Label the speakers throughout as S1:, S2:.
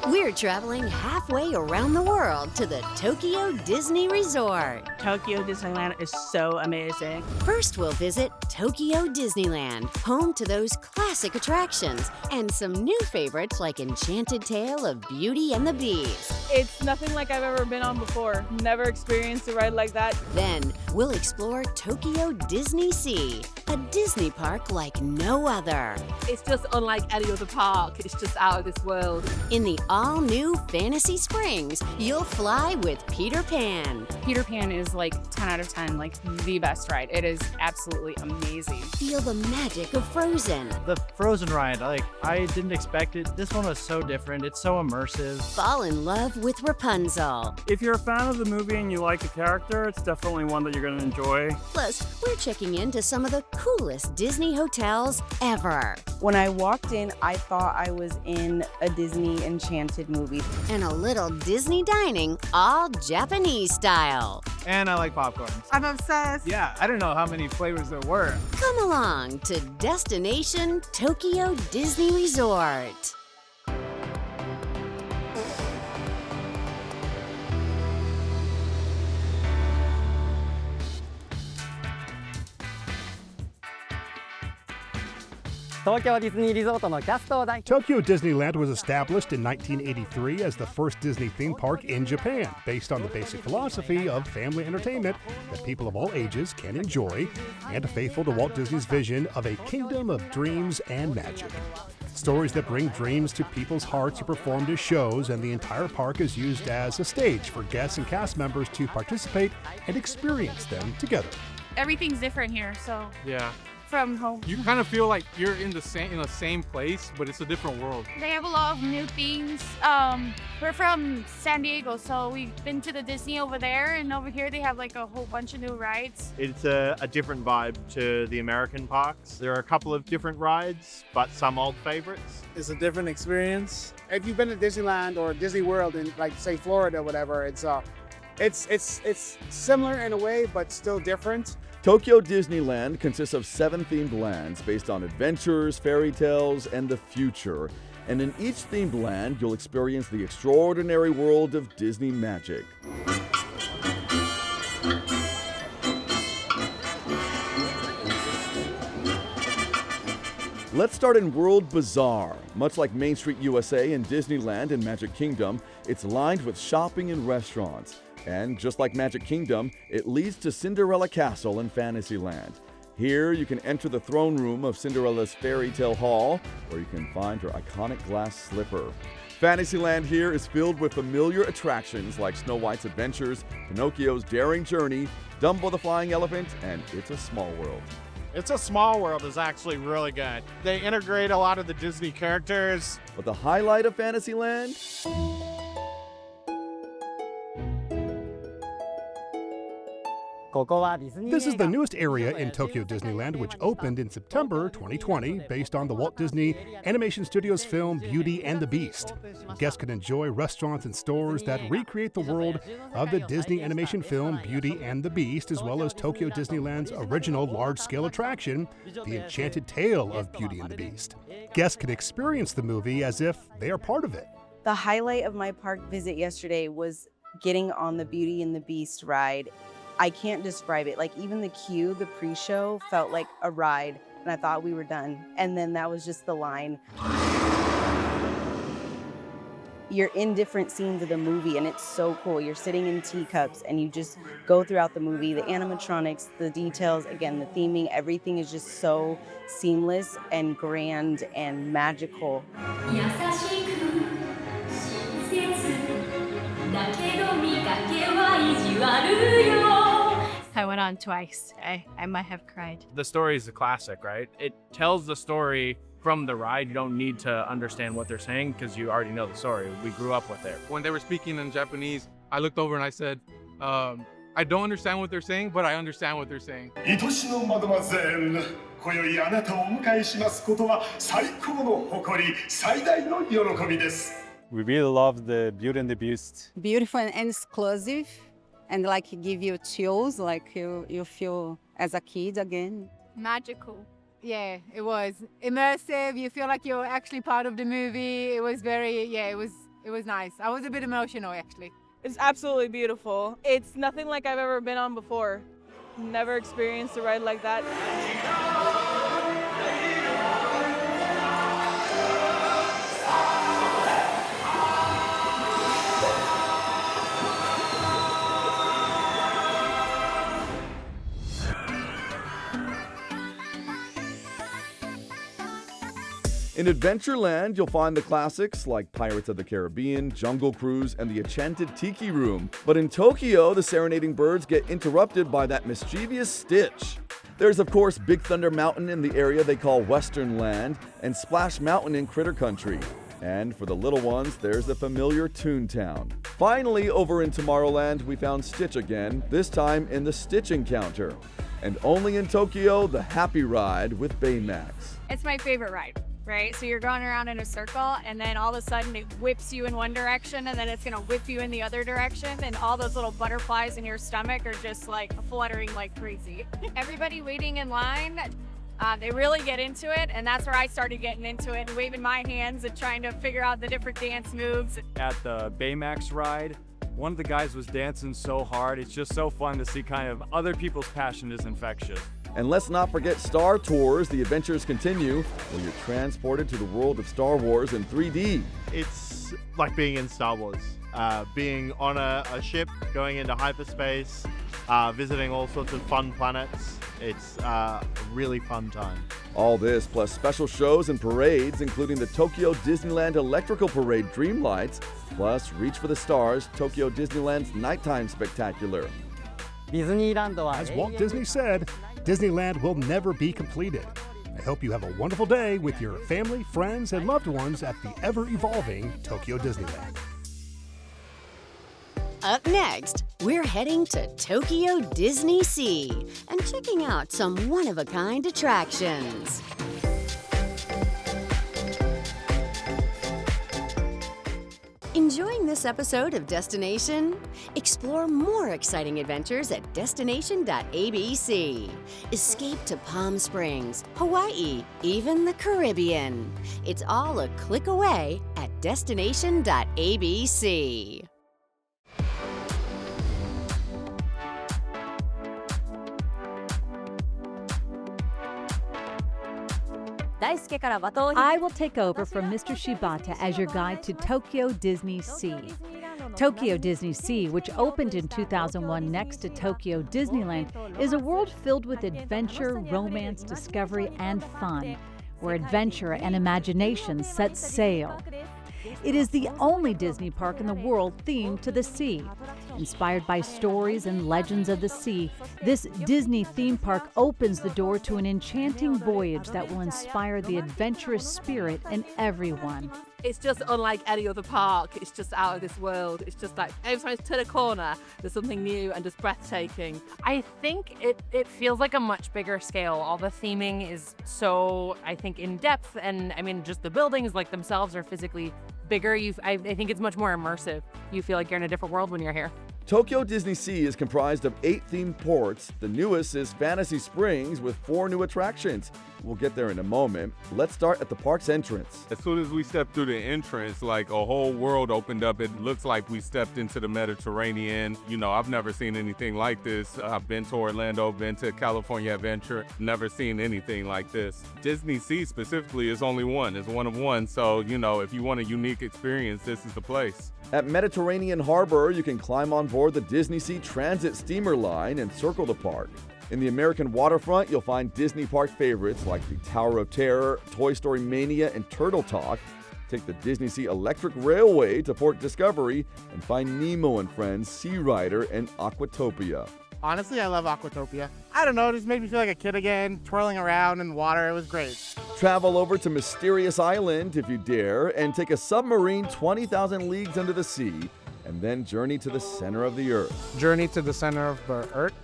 S1: We're traveling halfway around the world to the Tokyo Disney Resort.
S2: Tokyo Disneyland is so amazing.
S1: First, we'll visit Tokyo Disneyland, home to those classic attractions and some new favorites like Enchanted Tale of Beauty and the Beast.
S3: It's nothing like I've ever been on before. Never experienced a ride like that.
S1: Then, we'll explore Tokyo DisneySea, a Disney park like no other.
S4: It's just unlike any other park. It's just out of this world.
S1: In the all-new Fantasy Springs, you'll fly with Peter Pan.
S5: Peter Pan is like 10 out of 10, like the best ride. It is absolutely amazing.
S1: Feel the magic of Frozen.
S6: The Frozen ride, I didn't expect it. This one was so different. It's so immersive.
S1: Fall in love with Rapunzel.
S2: If you're a fan of the movie and you like the character, it's definitely one that you're going to enjoy.
S1: Plus, we're checking into some of the coolest Disney hotels ever.
S7: When I walked in, I thought I was in a Disney Enchanted movie.
S1: And a little Disney dining, all Japanese style.
S6: And I like popcorn.
S3: I'm obsessed.
S6: Yeah, I don't know how many flavors there were.
S1: Come along to Destination Tokyo Disney Resort.
S8: Tokyo Disneyland was established in 1983 as the first Disney theme park in Japan, based on the basic philosophy of family entertainment that people of all ages can enjoy, and faithful to Walt Disney's vision of a kingdom of dreams and magic. Stories that bring dreams to people's hearts are performed as shows, and the entire park is used as a stage for guests and cast members to participate and experience them together.
S5: Everything's different here, so
S9: Yeah.
S5: from home.
S9: You kind of feel like you're in the same place, but it's a different world.
S5: They have a lot of new things. We're from San Diego, so we've been to the Disney over there, and over here they have like a whole bunch of new rides.
S10: It's a different vibe to the American parks. There are a couple of different rides, but some old favorites.
S11: It's a different experience. If you've been to Disneyland or Disney World in, like, say, Florida or whatever, it's similar in a way, but still different.
S12: Tokyo Disneyland consists of 7 themed lands based on adventures, fairy tales, and the future. And in each themed land, you'll experience the extraordinary world of Disney magic. Let's start in World Bazaar. Much like Main Street USA and Disneyland and Magic Kingdom, it's lined with shopping and restaurants. And just like Magic Kingdom, it leads to Cinderella Castle in Fantasyland. Here, you can enter the throne room of Cinderella's fairy tale hall, where you can find her iconic glass slipper. Fantasyland here is filled with familiar attractions like Snow White's Adventures, Pinocchio's Daring Journey, Dumbo the Flying Elephant, and It's a Small World.
S10: It's a Small World is actually really good. They integrate a lot of the Disney characters.
S12: But the highlight of Fantasyland?
S8: This is the newest area in Tokyo Disneyland, which opened in September 2020, based on the Walt Disney Animation Studios film Beauty and the Beast. Guests can enjoy restaurants and stores that recreate the world of the Disney animation film Beauty and the Beast, as well as Tokyo Disneyland's original large-scale attraction, The Enchanted Tale of Beauty and the Beast. Guests can experience the movie as if they are part of it.
S7: The highlight of my park visit yesterday was getting on the Beauty and the Beast ride. I can't describe it. Like, even the queue, the pre-show, felt like a ride, and I thought we were done. And then that was just the line. You're in different scenes of the movie, and it's so cool. You're sitting in teacups, and you just go throughout the movie. The animatronics, the details, again, the theming, everything is just so seamless and grand and magical.
S5: I went on twice. I might have cried.
S6: The story is a classic, right? It tells the story from the ride. You don't need to understand what they're saying because you already know the story. We grew up with it.
S9: When they were speaking in Japanese, I looked over and I said, I don't understand what they're saying, but I understand what they're saying.
S13: We really love the Beauty and the Beast.
S14: Beautiful and exclusive, and like give you chills, like you feel as a kid again.
S15: Magical. Yeah, it was immersive. You feel like you're actually part of the movie. It was very, it was It was nice. I was a bit emotional actually.
S3: It's absolutely beautiful. It's nothing like I've ever been on before. Never experienced a ride like that.
S12: In Adventureland, you'll find the classics like Pirates of the Caribbean, Jungle Cruise, and the Enchanted Tiki Room. But in Tokyo, the serenading birds get interrupted by that mischievous Stitch. There's, of course, Big Thunder Mountain in the area they call Western Land, and Splash Mountain in Critter Country. And for the little ones, there's the familiar Toontown. Finally, over in Tomorrowland, we found Stitch again, this time in the Stitch Encounter. And only in Tokyo, the Happy Ride with Baymax.
S15: It's my favorite ride, right? So you're going around in a circle and then all of a sudden it whips you in one direction and then it's gonna whip you in the other direction and all those little butterflies in your stomach are just like fluttering like crazy. Everybody waiting in line, they really get into it, and that's where I started getting into it, waving my hands and trying to figure out the different dance moves.
S13: At the Baymax ride, one of the guys was dancing so hard. It's just so fun to see kind of other people's passion is infectious.
S12: And let's not forget Star Tours. The adventures continue where you're transported to the world of Star Wars in 3D.
S10: It's like being in Star Wars, being on a ship, going into hyperspace, visiting all sorts of fun planets. It's a really fun time.
S12: All this plus special shows and parades, including the Tokyo Disneyland Electrical Parade Dreamlights, plus Reach for the Stars, Tokyo Disneyland's Nighttime Spectacular.
S8: As Walt Disney said, Disneyland will never be completed. I hope you have a wonderful day with your family, friends, and loved ones at the ever-evolving Tokyo Disneyland.
S1: Up next, we're heading to Tokyo DisneySea and checking out some one-of-a-kind attractions. Enjoying this episode of Destination? Explore more exciting adventures at destination.abc. Escape to Palm Springs, Hawaii, even the Caribbean. It's all a click away at destination.abc.
S16: I will take over from Mr. Shibata as your guide to Tokyo DisneySea. Tokyo DisneySea, which opened in 2001 next to Tokyo Disneyland, is a world filled with adventure, romance, discovery, and fun, where adventure and imagination set sail. It is the only Disney park in the world themed to the sea. Inspired by stories and legends of the sea, this Disney theme park opens the door to an enchanting voyage that will inspire the adventurous spirit in everyone.
S4: It's just unlike any other park. It's just out of this world. It's just like every time you turn a corner, there's something new and just breathtaking.
S5: I think it feels like a much bigger scale. All the theming is so, I think, in depth, and I mean, just the buildings like themselves are physically bigger. I think it's much more immersive. You feel like you're in a different world when you're here.
S12: Tokyo DisneySea is comprised of 8 themed ports. The newest is Fantasy Springs with 4 new attractions. We'll get there in a moment. Let's start at the park's entrance.
S17: As soon as we stepped through the entrance, like a whole world opened up. It looks like we stepped into the Mediterranean. You know, I've never seen anything like this. I've been to Orlando, been to California Adventure, never seen anything like this. DisneySea specifically is only one. It's one of one. So, you know, if you want a unique experience, this is the place.
S12: At Mediterranean Harbor, you can climb on board the DisneySea Transit steamer line and circle the park. In the American waterfront, you'll find Disney park favorites like the Tower of Terror, Toy Story Mania, and Turtle Talk. Take the DisneySea Electric Railway to Port Discovery and find Nemo and Friends, Sea Rider, and Aquatopia.
S11: Honestly, I love Aquatopia. I don't know, it just made me feel like a kid again, twirling around in the water. It was great.
S12: Travel over to Mysterious Island if you dare, and take a submarine 20,000 leagues under the sea, and then journey to the center of the Earth.
S11: Journey to the center of the Earth?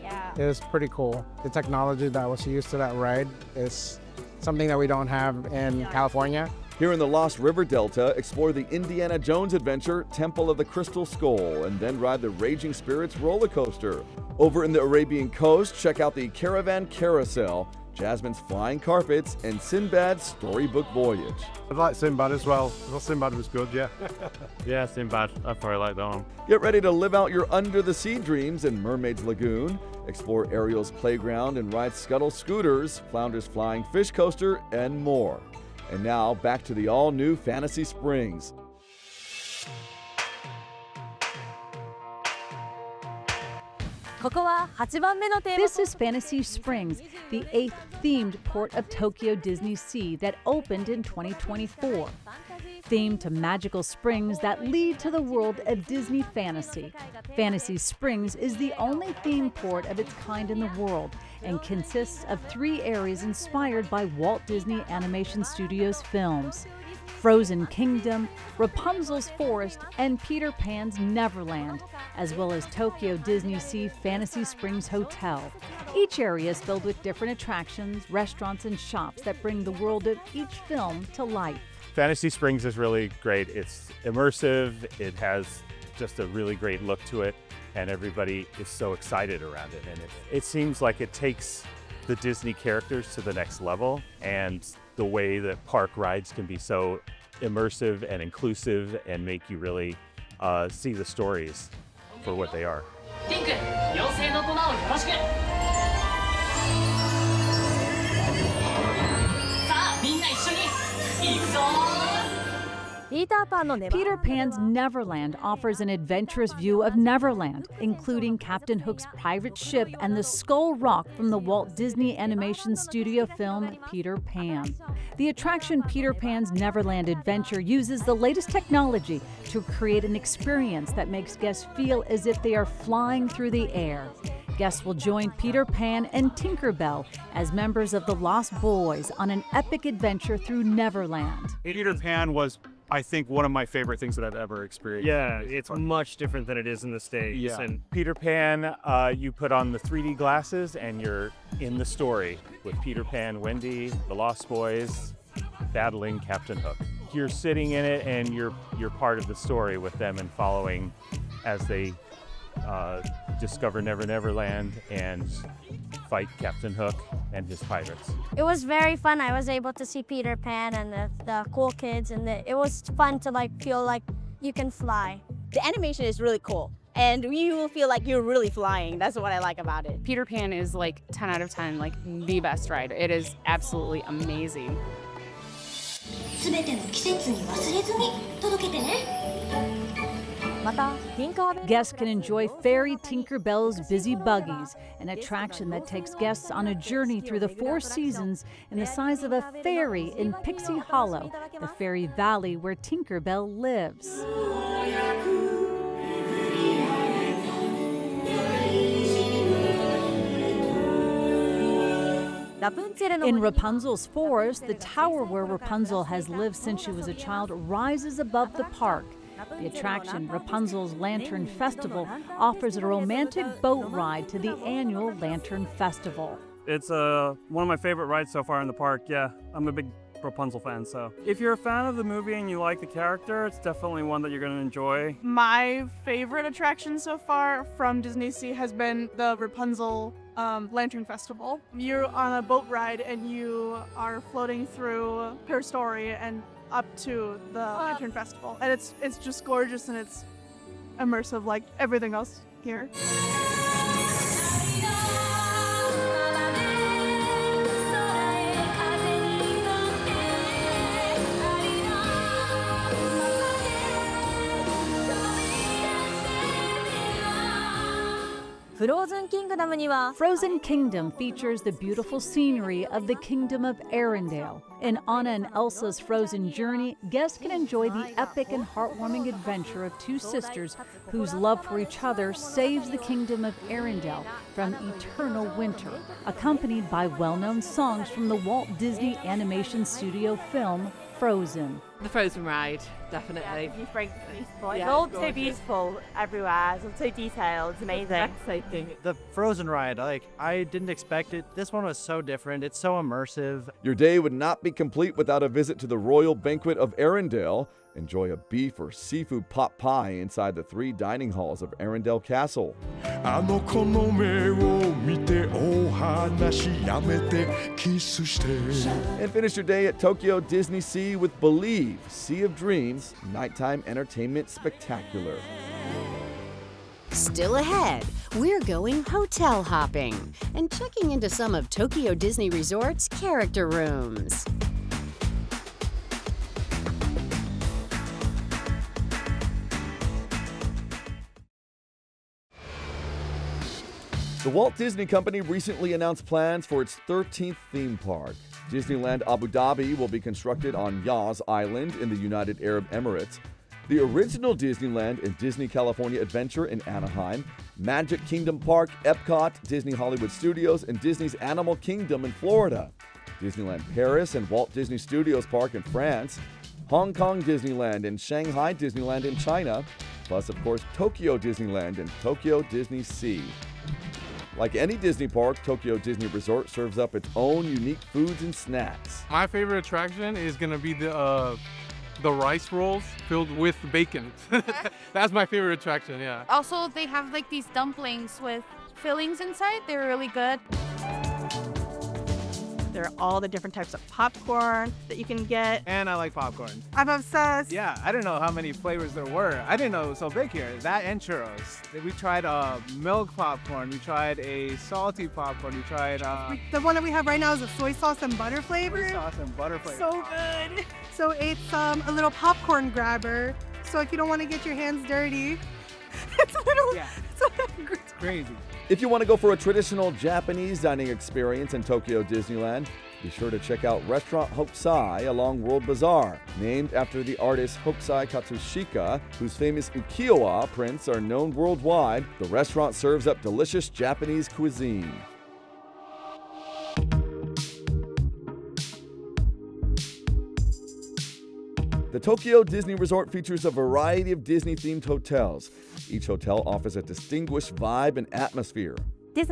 S11: Yeah. It was pretty cool. The technology that was used to that ride is something that we don't have in California.
S12: Here in the Lost River Delta, explore the Indiana Jones adventure, Temple of the Crystal Skull, and then ride the Raging Spirits roller coaster. Over in the Arabian coast, check out the Caravan Carousel, Jasmine's Flying Carpets, and Sinbad's Storybook Voyage.
S18: I'd like Sinbad as well. I thought Sinbad was good, yeah.
S2: Yeah, Sinbad. I probably like that one.
S12: Get ready to live out your under-the-sea dreams in Mermaid's Lagoon. Explore Ariel's Playground and ride Scuttle Scooters, Flounder's Flying Fish Coaster, and more. And now, back to the all-new Fantasy Springs.
S16: This is Fantasy Springs, the 8th themed port of Tokyo DisneySea that opened in 2024. Themed to magical springs that lead to the world of Disney fantasy. Fantasy Springs is the only theme port of its kind in the world and consists of 3 areas inspired by Walt Disney Animation Studios films: Frozen Kingdom, Rapunzel's Forest, and Peter Pan's Neverland, as well as Tokyo DisneySea Fantasy Springs Hotel. Each area is filled with different attractions, restaurants, and shops that bring the world of each film to life.
S19: Fantasy Springs is really great. It's immersive, it has just a really great look to it, and everybody is so excited around it. And it seems like it takes the Disney characters to the next level, and the way that park rides can be so immersive and inclusive and make you really see the stories for what they are.
S16: Peter Pan's Neverland offers an adventurous view of Neverland, including Captain Hook's pirate ship and the Skull Rock from the Walt Disney Animation Studio film Peter Pan. The attraction Peter Pan's Neverland Adventure uses the latest technology to create an experience that makes guests feel as if they are flying through the air. Guests will join Peter Pan and Tinker Bell as members of the Lost Boys on an epic adventure through Neverland.
S13: Peter Pan was, I think, one of my favorite things that I've ever experienced.
S2: Yeah, it's much different than it is in the States.
S13: Yeah.
S2: And
S19: Peter Pan, you put on the 3D glasses and you're in the story with Peter Pan, Wendy, the Lost Boys, battling Captain Hook. You're sitting in it and you're part of the story with them and following as they discover Neverland and fight Captain Hook and his pirates.
S20: It was very fun. I was able to see Peter Pan and the cool kids, and it was fun to feel like you can fly.
S21: The animation is really cool, and you will feel like you're really flying. That's what I like about it.
S22: Peter Pan is 10 out of 10, the best ride. It is absolutely amazing.
S16: Guests can enjoy Fairy Tinkerbell's Busy Buggies, an attraction that takes guests on a journey through the 4 seasons in the size of a fairy in Pixie Hollow, the fairy valley where Tinkerbell lives. In Rapunzel's Forest, the tower where Rapunzel has lived since she was a child rises above the park. The attraction, Rapunzel's Lantern Festival, offers a romantic boat ride to the annual Lantern Festival.
S2: it's one of my favorite rides so far in the park. Yeah, I'm a big Rapunzel fan, so if you're a fan of the movie and you like the character, it's definitely one that you're going to enjoy.
S3: My favorite attraction so far from DisneySea has been the Rapunzel Lantern Festival. You're on a boat ride and you are floating through her story and up to the Lantern Festival, and it's just gorgeous and it's immersive like everything else here. Frozen Kingdom features the beautiful scenery of the Kingdom of Arendelle. In Anna and Elsa's Frozen journey, guests can enjoy the epic and heartwarming adventure of two sisters whose love for each other saves the Kingdom of Arendelle from eternal winter, accompanied by well-known songs from the Walt Disney Animation Studio film Frozen.
S4: The Frozen ride, definitely.
S23: It's all so beautiful everywhere. It's all so detailed. It's amazing.
S24: The Frozen ride, I didn't expect it. This one was so different. It's so immersive.
S12: Your day would not be complete without a visit to the Royal Banquet of Arendelle. Enjoy a beef or seafood pot pie inside the 3 dining halls of Arendelle Castle. And finish your day at Tokyo DisneySea with Believe, Sea of Dreams, nighttime entertainment spectacular.
S1: Still ahead, we're going hotel hopping and checking into some of Tokyo Disney Resort's character rooms.
S12: The Walt Disney Company recently announced plans for its 13th theme park. Disneyland Abu Dhabi will be constructed on Yas Island in the United Arab Emirates. The original Disneyland and Disney California Adventure in Anaheim, Magic Kingdom Park, Epcot, Disney Hollywood Studios, and Disney's Animal Kingdom in Florida. Disneyland Paris and Walt Disney Studios Park in France, Hong Kong Disneyland and Shanghai Disneyland in China, plus, of course, Tokyo Disneyland and Tokyo DisneySea. Like any Disney park, Tokyo Disney Resort serves up its own unique foods and snacks.
S6: My favorite attraction is going to be the rice rolls filled with bacon. That's my favorite attraction, yeah.
S7: Also, they have like these dumplings with fillings inside. They're really good.
S9: There are all the different types of popcorn that you can get.
S24: And I like popcorn.
S9: I'm obsessed.
S24: Yeah, I didn't know how many flavors there were. I didn't know it was so big here. That and churros. We tried milk popcorn. We tried a salty popcorn. We tried...
S14: The one that we have right now is a soy sauce and butter flavor.
S24: Soy sauce and butter flavor.
S14: So good. So it's a little popcorn grabber. So if you don't want to get your hands dirty, it's a little...
S24: Yeah.
S14: It's
S24: crazy.
S12: If you want to go for a traditional Japanese dining experience in Tokyo Disneyland, be sure to check out Restaurant Hokusai along World Bazaar, named after the artist Hokusai Katsushika, whose famous ukiyo-e prints are known worldwide. The restaurant serves up delicious Japanese cuisine. The Tokyo Disney Resort features a variety of Disney-themed hotels. Each hotel offers a distinguished vibe and atmosphere.
S25: The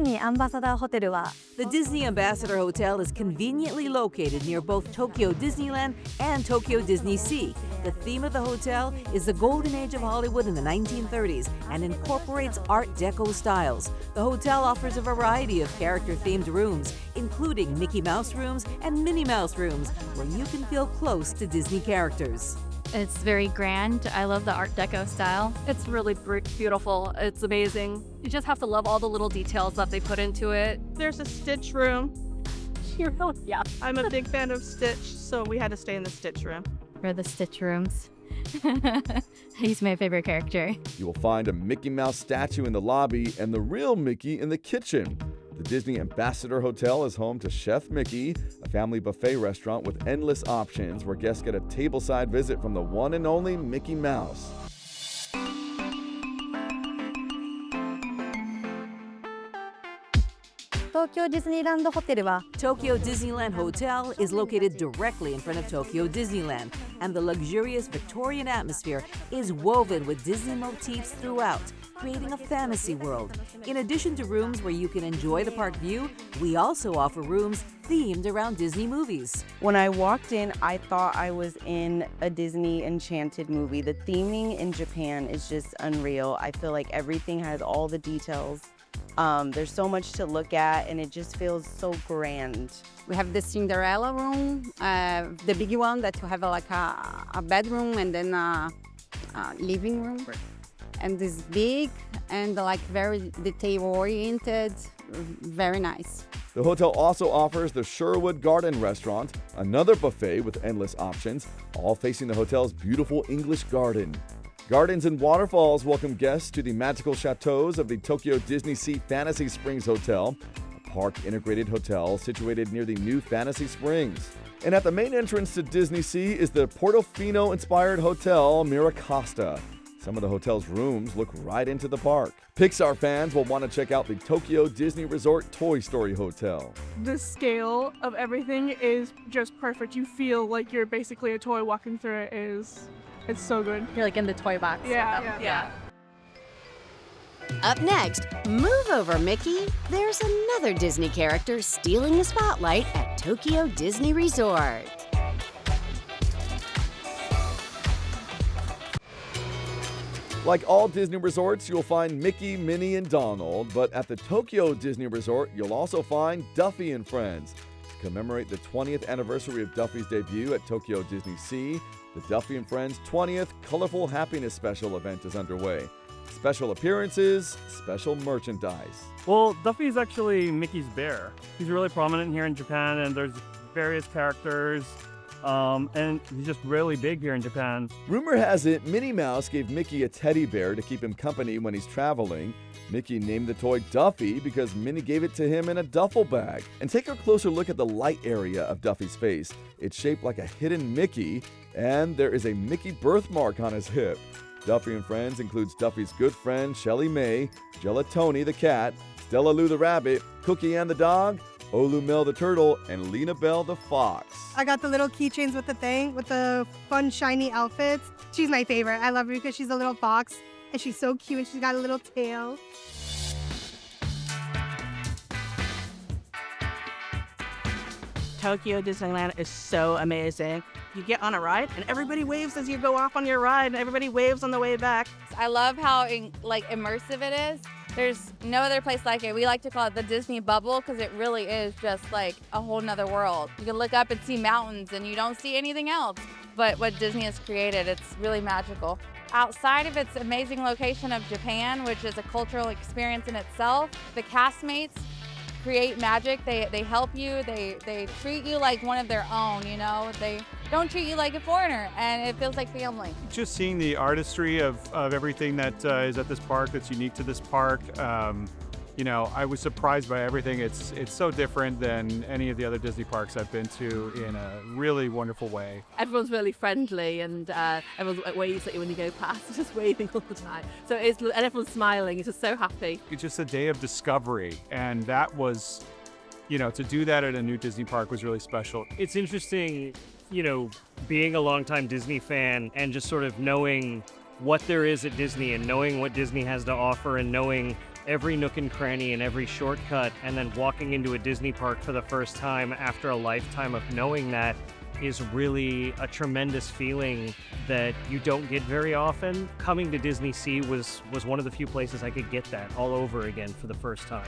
S25: Disney Ambassador Hotel is conveniently located near both Tokyo Disneyland and Tokyo DisneySea. The theme of the hotel is the golden age of Hollywood in the 1930s and incorporates Art Deco styles. The hotel offers a variety of character-themed rooms, including Mickey Mouse rooms and Minnie Mouse rooms, where you can feel close to Disney characters.
S26: It's very grand. I love the Art Deco style.
S27: It's really beautiful. It's amazing. You just have to love all the little details that they put into it.
S9: There's a Stitch room.
S27: Yeah.
S9: I'm a big fan of Stitch, so we had to stay in the Stitch room.
S26: For the Stitch rooms. He's my favorite character.
S12: You will find a Mickey Mouse statue in the lobby and the real Mickey in the kitchen. The Disney Ambassador Hotel is home to Chef Mickey, a family buffet restaurant with endless options where guests get a tableside visit from the one and only Mickey Mouse.
S25: Tokyo Disneyland Hotel is located directly in front of Tokyo Disneyland, and the luxurious Victorian atmosphere is woven with Disney motifs throughout, creating a fantasy world. In addition to rooms where you can enjoy the park view, we also offer rooms themed around Disney movies.
S28: When I walked in, I thought I was in a Disney Enchanted movie. The theming in Japan is just unreal. I feel like everything has all the details. There's so much to look at, and it just feels so grand.
S29: We have the Cinderella room, the big one that you have like a bedroom and then a living room. Right. And this big and like very detail-oriented, very nice.
S12: The hotel also offers the Sherwood Garden Restaurant, another buffet with endless options, all facing the hotel's beautiful English garden. Gardens and waterfalls welcome guests to the magical chateaus of the Tokyo DisneySea Fantasy Springs Hotel, a park-integrated hotel situated near the new Fantasy Springs. And at the main entrance to DisneySea is the Portofino-inspired hotel Miracosta. Some of the hotel's rooms look right into the park. Pixar fans will want to check out the Tokyo Disney Resort Toy Story Hotel.
S9: The scale of everything is just perfect. You feel like you're basically a toy walking through it. It's so good.
S26: You're like in the toy box.
S9: Yeah.
S1: Up next, move over, Mickey. There's another Disney character stealing the spotlight at Tokyo Disney Resort.
S12: Like all Disney resorts, you'll find Mickey, Minnie, and Donald, but at the Tokyo Disney Resort, you'll also find Duffy and Friends. To commemorate the 20th anniversary of Duffy's debut at Tokyo DisneySea, the Duffy and Friends 20th Colorful Happiness Special event is underway. Special appearances, special merchandise.
S2: Well, Duffy is actually Mickey's bear. He's really prominent here in Japan, and there's various characters, and he's just really big here in Japan.
S12: Rumor has it Minnie Mouse gave Mickey a teddy bear to keep him company when he's traveling. Mickey named the toy Duffy because Minnie gave it to him in a duffel bag. And take a closer look at the light area of Duffy's face. It's shaped like a hidden Mickey, and there is a Mickey birthmark on his hip. Duffy and Friends includes Duffy's good friend Shelly May, Gelatoni the cat, Stella Lou the rabbit, Cookie and the dog, Olu Mel the turtle, and Lena Bell the fox.
S14: I got the little keychains with the fun shiny outfits. She's my favorite. I love her because she's a little fox and she's so cute and she's got a little tail.
S5: Tokyo Disneyland is so amazing. You get on a ride and everybody waves as you go off on your ride and everybody waves on the way back.
S8: I love how immersive it is. There's no other place like it. We like to call it the Disney bubble because it really is just like a whole nother world. You can look up and see mountains and you don't see anything else. But what Disney has created, it's really magical. Outside of its amazing location of Japan, which is a cultural experience in itself, the castmates create magic. They help you. They treat you like one of their own, you know. They don't treat you like a foreigner, and it feels like family.
S10: Just seeing the artistry of everything that is at this park that's unique to this park, you know, I was surprised by everything. It's so different than any of the other Disney parks I've been to in a really wonderful way.
S4: Everyone's really friendly, and everyone waves at you when you go past, just waving all the time. So and everyone's smiling. It's just so happy.
S10: It's just a day of discovery, and that was, you know, to do that at a new Disney park was really special.
S2: It's interesting, you know, being a longtime Disney fan and just sort of knowing what there is at Disney and knowing what Disney has to offer and knowing every nook and cranny and every shortcut, and then walking into a Disney park for the first time after a lifetime of knowing that is really a tremendous feeling that you don't get very often. Coming to DisneySea was one of the few places I could get that all over again for the first time.